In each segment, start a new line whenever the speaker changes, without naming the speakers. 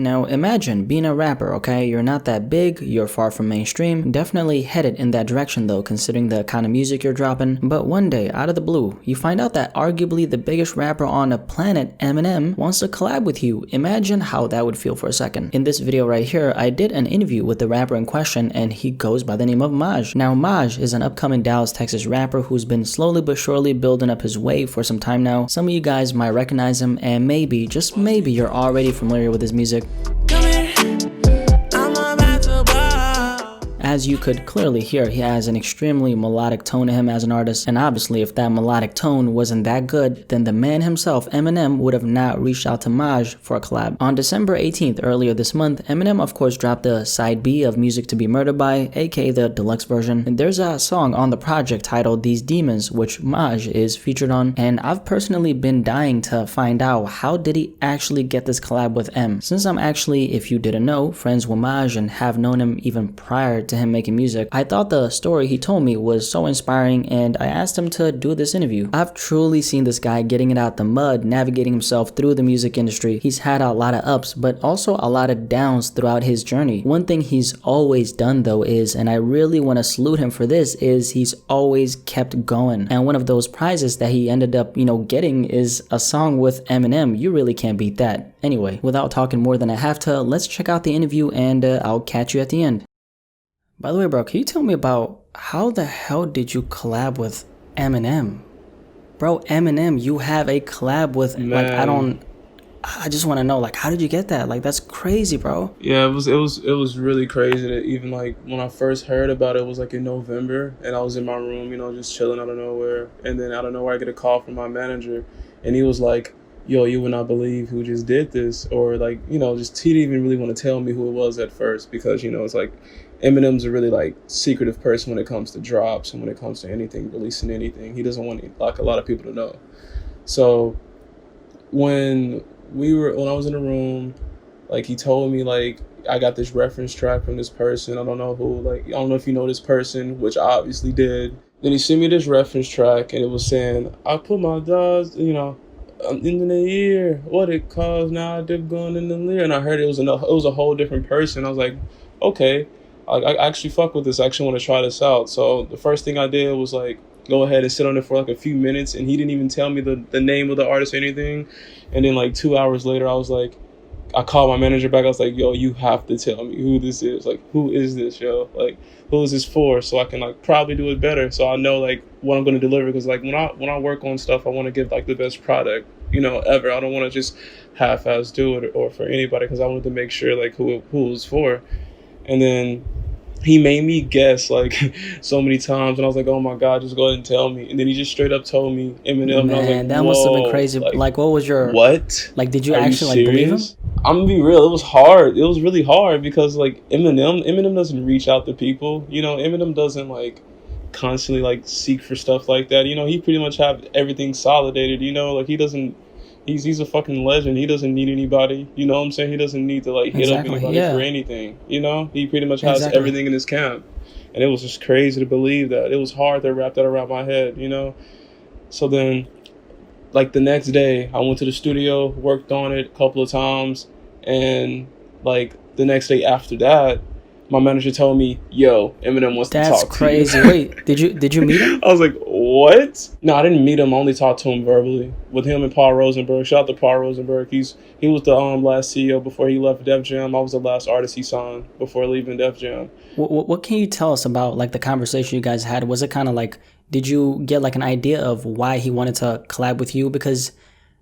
Now imagine being a rapper, okay? You're not that big, you're far from mainstream, definitely headed in that direction though considering the kind of music you're dropping, but one day, out of the blue, you find out that arguably the biggest rapper on the planet, Eminem, wants to collab with you. Imagine how that would feel for a second. In this video right here, I did an interview with the rapper in question and he goes by the name of Maj. Now Maj is an upcoming Dallas, Texas rapper who's been slowly but surely building up his way for some time now. Some of you guys might recognize him and maybe, just maybe, you're already familiar with his music. As you could clearly hear, he has an extremely melodic tone to him as an artist, and obviously if that melodic tone wasn't that good, then the man himself, Eminem, would have not reached out to Maj for a collab. On December 18th, earlier this month, Eminem of course dropped the side B of Music to be Murdered By, aka the deluxe version, and there's a song on the project titled These Demons, which Maj is featured on, and I've personally been dying to find out how did he actually get this collab with M. Since I'm actually, if you didn't know, friends with Maj and have known him even prior to him making music, I thought the story he told me was so inspiring and I asked him to do this interview. I've truly seen this guy getting it out the mud, navigating himself through the music industry. He's had a lot of ups, but also a lot of downs throughout his journey. One thing he's always done though is, and I really want to salute him for this, is he's always kept going. And one of those prizes that he ended up, getting is a song with Eminem. You really can't beat that. Anyway, without talking more than I have to, let's check out the interview and I'll catch you at the end. By the way, bro, can you tell me about how the hell did you collab with Eminem? Bro, Eminem, you have a collab with,
Man.
I just want to know, how did you get that? That's crazy, bro.
Yeah, it was really crazy that even when I first heard about it was in November and I was in my room, just chilling out of nowhere. And then out of nowhere I get a call from my manager and he was like, yo, you would not believe who just did this. Or just he didn't even really want to tell me who it was at first because, it's Eminem's a really secretive person when it comes to drops and when it comes to anything, releasing anything. He doesn't want a lot of people to know. So when I was in the room, he told me I got this reference track from this person. I don't know who, I don't know if you know this person, which I obviously did. Then he sent me this reference track and it was saying, I put my dogs, in the ear, what it calls now, I dip going in the ear. And I heard it was a whole different person. I was like, okay. I actually fuck with this. I actually want to try this out. So the first thing I did was go ahead and sit on it for a few minutes. And he didn't even tell me the name of the artist or anything. And then 2 hours later, I was I called my manager back. I was like, yo, you have to tell me who this is. Who is this, yo? Who is this for? So I can probably do it better. So I know what I'm going to deliver. Because when I work on stuff, I want to give the best product, ever. I don't want to just half-ass do it or for anybody because I wanted to make sure who it was for. And then he made me guess so many times, and I was like, "Oh my God, just go ahead and tell me." And then he just straight up told me Eminem.
Man,
and I was like,
that must have been crazy. What was your
what?
Did you actually believe him?
I'm gonna be real. It was hard. It was really hard because Eminem doesn't reach out to people. Eminem doesn't constantly seek for stuff like that. He pretty much have everything solidated. He doesn't. He's a fucking legend. He doesn't need anybody. You know what I'm saying? He doesn't need to hit up anybody for anything. He pretty much has everything in his camp. And it was just crazy to believe that. It was hard to wrap that around my head, So then, the next day, I went to the studio, worked on it a couple of times. And the next day after that, my manager told me, yo, Eminem wants to talk to you.
That's crazy. Wait, did you meet him?
I was like, what? No, I didn't meet him. I only talked to him verbally. With him and Paul Rosenberg. Shout out to Paul Rosenberg. He was the last CEO before he left Def Jam. I was the last artist he signed before leaving Def Jam.
What can you tell us about the conversation you guys had? Was it kind of did you get an idea of why he wanted to collab with you? Because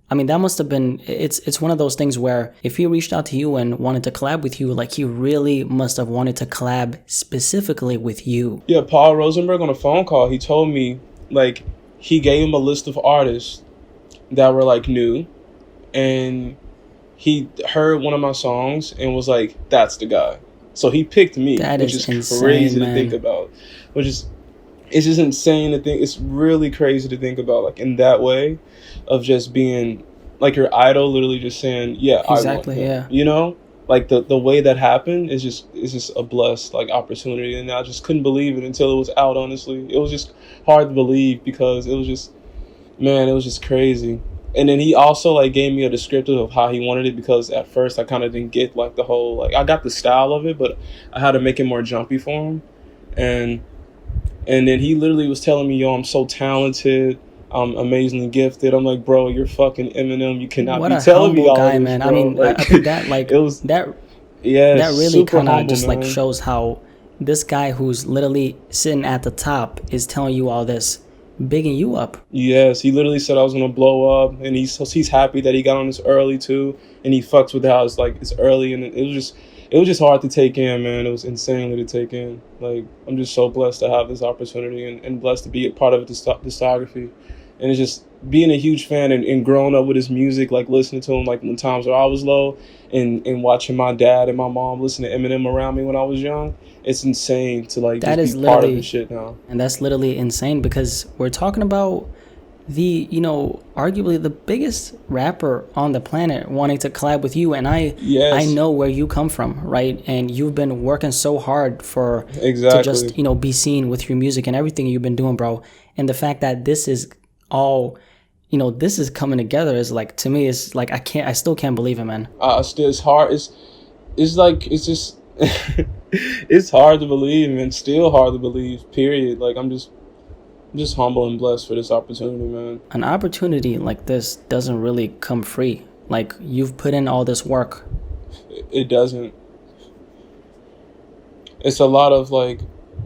that must have been, it's one of those things where if he reached out to you and wanted to collab with you, he really must have wanted to collab specifically with you.
Yeah, Paul Rosenberg on a phone call, he told me, he gave him a list of artists that were, new, and he heard one of my songs and was like, that's the guy. So he picked me, which is insane, crazy to think about, it's just insane to think. It's really crazy to think about, in that way of just being your idol, literally just saying, yeah,
exactly,
I want him. Yeah. The way that happened is just a blessed opportunity, and I just couldn't believe it until it was out. Honestly, it was just hard to believe because it was just crazy. And then he also like gave me a descriptive of how he wanted it, because at first I kind of didn't get like the whole, like, I got the style of it, but I had to make it more jumpy for him. And then he literally was telling me, yo, I'm so talented, I'm amazingly gifted. I'm like, bro, you're fucking Eminem. You cannot
What
be
a
telling me
humble
all
guy,
this,
man.
bro.
I mean,
Like,
I think that like
it was,
that
yeah,
that really
super
kind of
humble,
just like
man.
shows how this guy who's literally sitting at the top is telling you all this, bigging you up.
Yes, he literally said I was gonna blow up, and he's happy that he got on this early too, and he fucks with how it's early, and it was just hard to take in, man. It was insanely to take in. Like, I'm just so blessed to have this opportunity, and blessed to be a part of the discography, and it's just being a huge fan, and growing up with his music, like listening to him like when times where I was low, and watching my dad and my mom listen to Eminem around me when I was young. It's insane to like
That
just
is
be part of
literally,
this shit now.
and that's literally insane because we're talking about the, arguably the biggest rapper on the planet wanting to collab with you. And I
Yes,
know where you come from, right? And you've been working so hard to
exactly.
just, be seen with your music and everything you've been doing, bro. And the fact that this is all, this is coming together is like, to me, it's like, I still can't believe it, man.
Still, it's hard. It's like, it's just, it's hard to believe, and still hard to believe. Period. Like, I'm just humble and blessed for this opportunity, man.
An opportunity like this doesn't really come free. Like, you've put in all this work.
It doesn't. It's a lot of like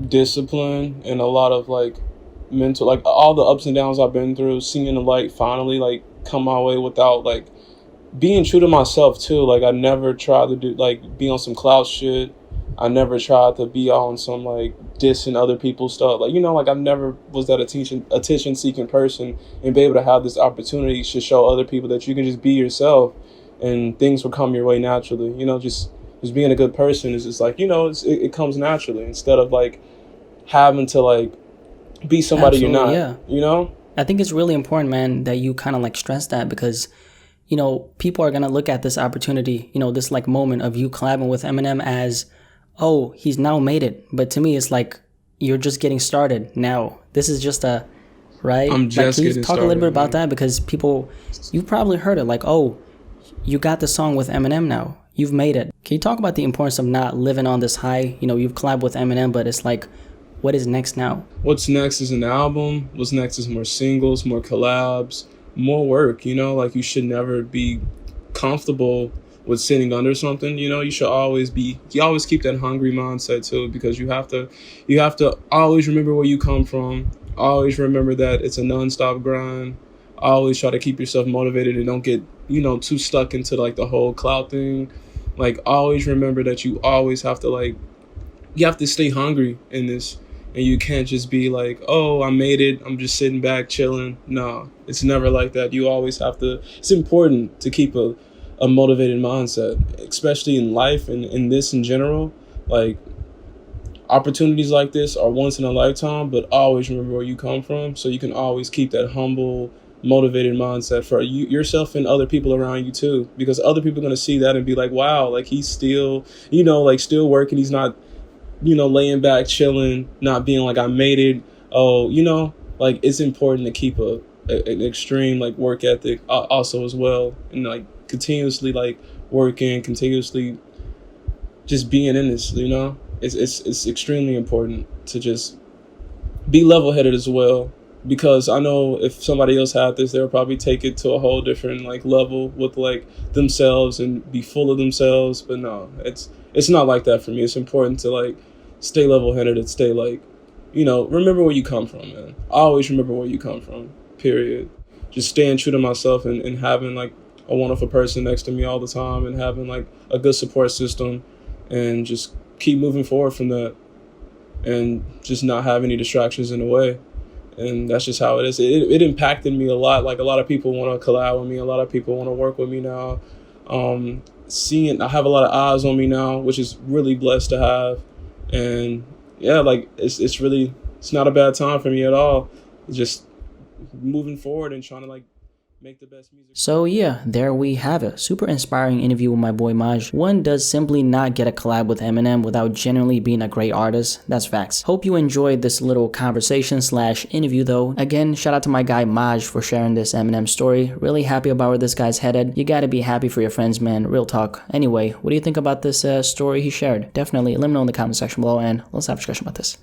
discipline, and a lot of like mental, like all the ups and downs I've been through, seeing the light finally like come my way without like being true to myself too. Like, I never tried to do like be on some clout shit. I never tried to be on some like dissing other people's stuff. Like, like I never was that attention seeking person, and be able to have this opportunity to show other people that you can just be yourself, and things will come your way naturally. Just being a good person is just like, it comes naturally, instead of like having to like be somebody
Absolutely,
you're not.
yeah. I think it's really important, man, that you kind of like stress that, because people are going to look at this opportunity, this like moment of you collabing with Eminem as, oh, he's now made it. But to me, it's like, you're just getting started now. This is just right?
I'm just
can you
getting
talk a little bit
started,
about that? Because you've probably heard it, like, oh, you got the song with Eminem now. You've made it. Can you talk about the importance of not living on this high? You've collabed with Eminem, but it's like, what is next now?
What's next is an album. What's next is more singles, more collabs, more work. Like, you should never be comfortable with sitting under something. You should always keep that hungry mindset too, because you have to always remember where you come from. Always remember that it's a nonstop grind. Always try to keep yourself motivated, and don't get too stuck into like the whole clout thing. Like, always remember that you always have to you have to stay hungry in this, and you can't just be like, oh, I made it, I'm just sitting back chilling. No, it's never like that. You always have to. It's important to keep a motivated mindset, especially in life and in this in general. Like, opportunities like this are once in a lifetime, but always remember where you come from, so you can always keep that humble, motivated mindset for yourself and other people around you too, because other people are going to see that and be like, wow, like, he's still still working. He's not laying back chilling, not being like, I made it. Oh, like, it's important to keep an extreme like work ethic also as well, and like continuously like working, continuously just being in this. It's extremely important to just be level-headed as well, because I know if somebody else had this, they'll probably take it to a whole different like level with like themselves and be full of themselves. But no, it's not like that for me. It's important to like stay level-headed and stay like, remember where you come from, man. Always remember where you come from, period. Just staying true to myself, and having like a wonderful person next to me all the time, and having like a good support system, and just keep moving forward from that, and just not have any distractions in the way. And that's just how it is. It impacted me a lot. Like, a lot of people want to collab with me. A lot of people want to work with me now. I have a lot of eyes on me now, which is really blessed to have. And yeah, like, it's not a bad time for me at all. It's just moving forward and trying to like make the best music.
So yeah, there we have it. Super inspiring interview with my boy Maj. One does simply not get a collab with Eminem without genuinely being a great artist. That's facts. Hope you enjoyed this little conversation / interview though. Again, shout out to my guy Maj for sharing this Eminem story. Really happy about where this guy's headed. You gotta be happy for your friends, man. Real talk. Anyway, what do you think about this story he shared? Definitely let me know in the comment section below and let's have a discussion about this.